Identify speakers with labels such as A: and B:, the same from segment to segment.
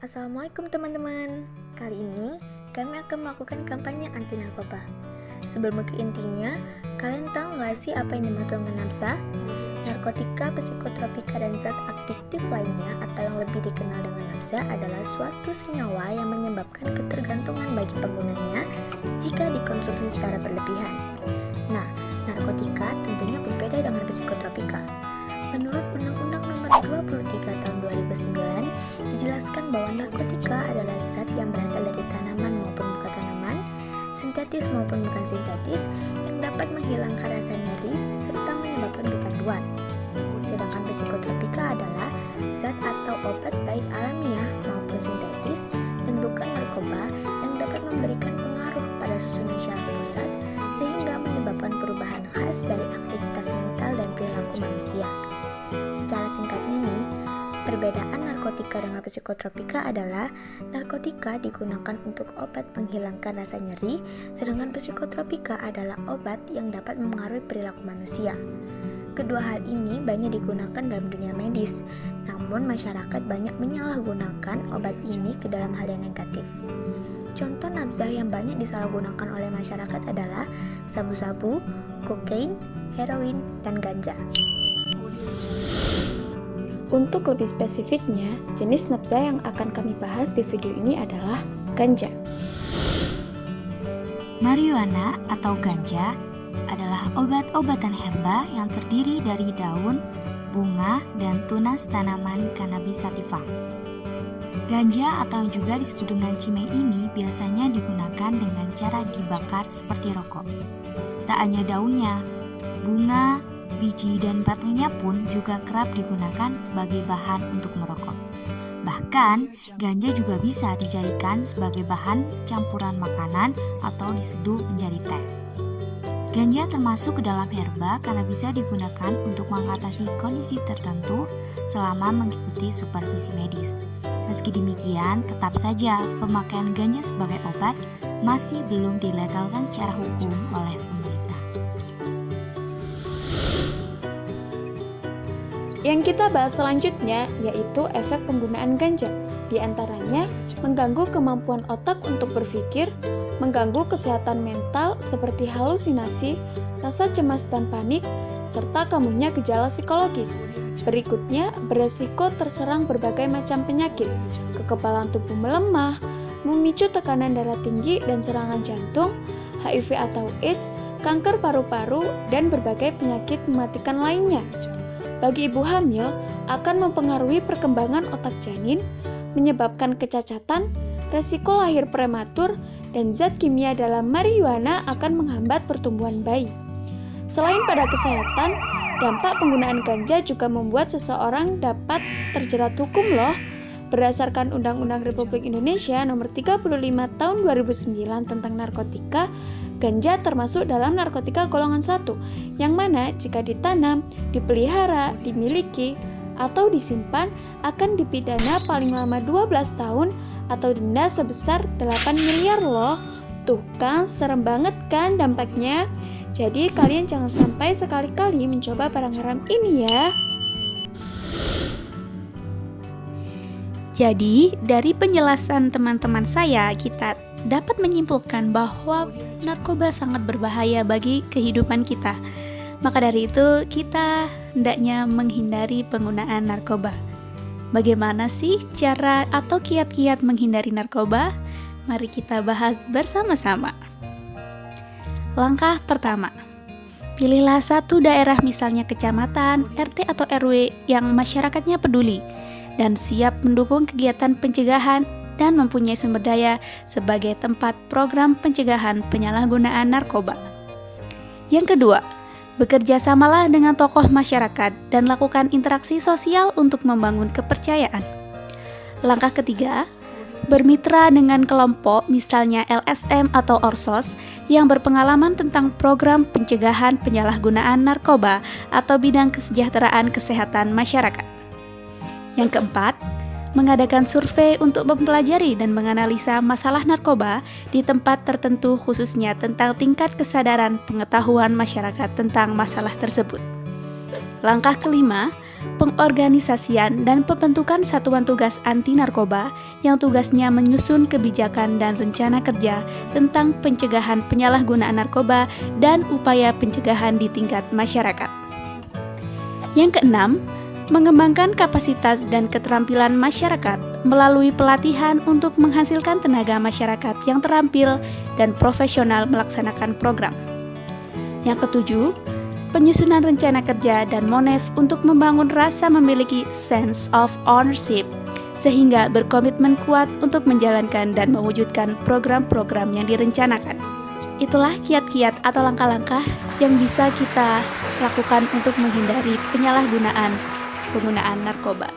A: Assalamualaikum teman-teman. Kali ini kami akan melakukan kampanye anti narkoba. Sebelum ke intinya, kalian tahu nggak sih apa yang dimaksud dengan nafsa? Narkotika, psikotropika, dan zat aktif lainnya atau yang lebih dikenal dengan nafsa adalah suatu senyawa yang menyebabkan ketergantungan bagi penggunanya jika dikonsumsi secara berlebihan. Nah, narkotika tentunya berbeda dengan psikotropika. Menurut Undang-Undang Nomor 23 Tahun 2009, dijelaskan bahwa narkotika adalah zat yang berasal dari tanaman maupun bukan tanaman, sintetis maupun bukan sintetis, yang dapat menghilangkan rasa nyeri serta menyebabkan kecanduan. Sedangkan psikotropika adalah zat atau obat baik alamiah maupun sintetis dan bukan narkoba yang dapat memberikan pengaruh pada susunan syaraf pusat sehingga menyebabkan perubahan khas dari aktivitas mental dan perilaku manusia. Secara singkatnya nih, perbedaan narkotika dengan psikotropika adalah narkotika digunakan untuk obat menghilangkan rasa nyeri, sedangkan psikotropika adalah obat yang dapat mempengaruhi perilaku manusia. Kedua hal ini banyak digunakan dalam dunia medis, namun masyarakat banyak menyalahgunakan obat ini ke dalam hal yang negatif. Contoh nafzah yang banyak disalahgunakan oleh masyarakat adalah sabu-sabu, kokain, heroin, dan ganja.
B: Untuk lebih spesifiknya, jenis nafzah yang akan kami bahas di video ini adalah ganja.
C: Marijuana atau ganja adalah obat-obatan herba yang terdiri dari daun, bunga, dan tunas tanaman Cannabis sativa. Ganja atau yang juga disebut dengan cimeng ini biasanya digunakan dengan cara dibakar seperti rokok. Tak hanya daunnya, bunga, biji dan batangnya pun juga kerap digunakan sebagai bahan untuk merokok. Bahkan, ganja juga bisa dijadikan sebagai bahan campuran makanan atau diseduh menjadi teh. Ganja termasuk ke dalam herba karena bisa digunakan untuk mengatasi kondisi tertentu selama mengikuti supervisi medis. Meski demikian, tetap saja pemakaian ganja sebagai obat masih belum dilegalkan secara hukum oleh pemerintah.
B: Yang kita bahas selanjutnya yaitu efek penggunaan ganja. Di antaranya, mengganggu kemampuan otak untuk berpikir, mengganggu kesehatan mental seperti halusinasi, rasa cemas dan panik, serta kambuhnya gejala psikologis. Berikutnya, beresiko terserang berbagai macam penyakit, kekebalan tubuh melemah, memicu tekanan darah tinggi dan serangan jantung, HIV atau AIDS, kanker paru-paru, dan berbagai penyakit mematikan lainnya. Bagi ibu hamil, akan mempengaruhi perkembangan otak janin, menyebabkan kecacatan, resiko lahir prematur, dan zat kimia dalam marijuana akan menghambat pertumbuhan bayi. Selain pada kesehatan, dampak penggunaan ganja juga membuat seseorang dapat terjerat hukum loh. Berdasarkan Undang-Undang Republik Indonesia Nomor 35 Tahun 2009 tentang narkotika, ganja termasuk dalam narkotika golongan 1, yang mana jika ditanam, dipelihara, dimiliki, atau disimpan akan dipidana paling lama 12 tahun atau denda sebesar 8 miliar loh. Tuh kan, serem banget kan dampaknya? Jadi kalian jangan sampai sekali-kali mencoba barang haram ini ya.
D: Jadi, dari penjelasan teman-teman saya, kita dapat menyimpulkan bahwa narkoba sangat berbahaya bagi kehidupan kita. Maka dari itu, kita hendaknya menghindari penggunaan narkoba. Bagaimana sih cara atau kiat-kiat menghindari narkoba? Mari kita bahas bersama-sama. Langkah pertama, pilihlah satu daerah misalnya kecamatan, RT atau RW yang masyarakatnya peduli dan siap mendukung kegiatan pencegahan dan mempunyai sumber daya sebagai tempat program pencegahan penyalahgunaan narkoba. Yang kedua, bekerja samalah dengan tokoh masyarakat dan lakukan interaksi sosial untuk membangun kepercayaan. Langkah ketiga, bermitra dengan kelompok misalnya LSM atau Orsos yang berpengalaman tentang program pencegahan penyalahgunaan narkoba atau bidang kesejahteraan kesehatan masyarakat. Yang keempat, mengadakan survei untuk mempelajari dan menganalisa masalah narkoba di tempat tertentu khususnya tentang tingkat kesadaran pengetahuan masyarakat tentang masalah tersebut. Langkah kelima, pengorganisasian dan pembentukan satuan tugas anti narkoba yang tugasnya menyusun kebijakan dan rencana kerja tentang pencegahan penyalahgunaan narkoba dan upaya pencegahan di tingkat masyarakat. Yang keenam, mengembangkan kapasitas dan keterampilan masyarakat melalui pelatihan untuk menghasilkan tenaga masyarakat yang terampil dan profesional melaksanakan program. Yang ketujuh, penyusunan rencana kerja dan monef untuk membangun rasa memiliki sense of ownership sehingga berkomitmen kuat untuk menjalankan dan mewujudkan program-program yang direncanakan. Itulah kiat-kiat atau langkah-langkah yang bisa kita lakukan untuk menghindari penyalahgunaan penggunaan narkoba.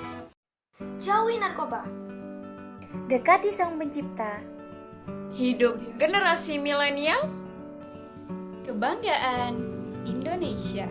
A: Jauhi narkoba.
C: Dekati Sang Pencipta.
B: Hidup generasi milenial. Kebanggaan Indonesia.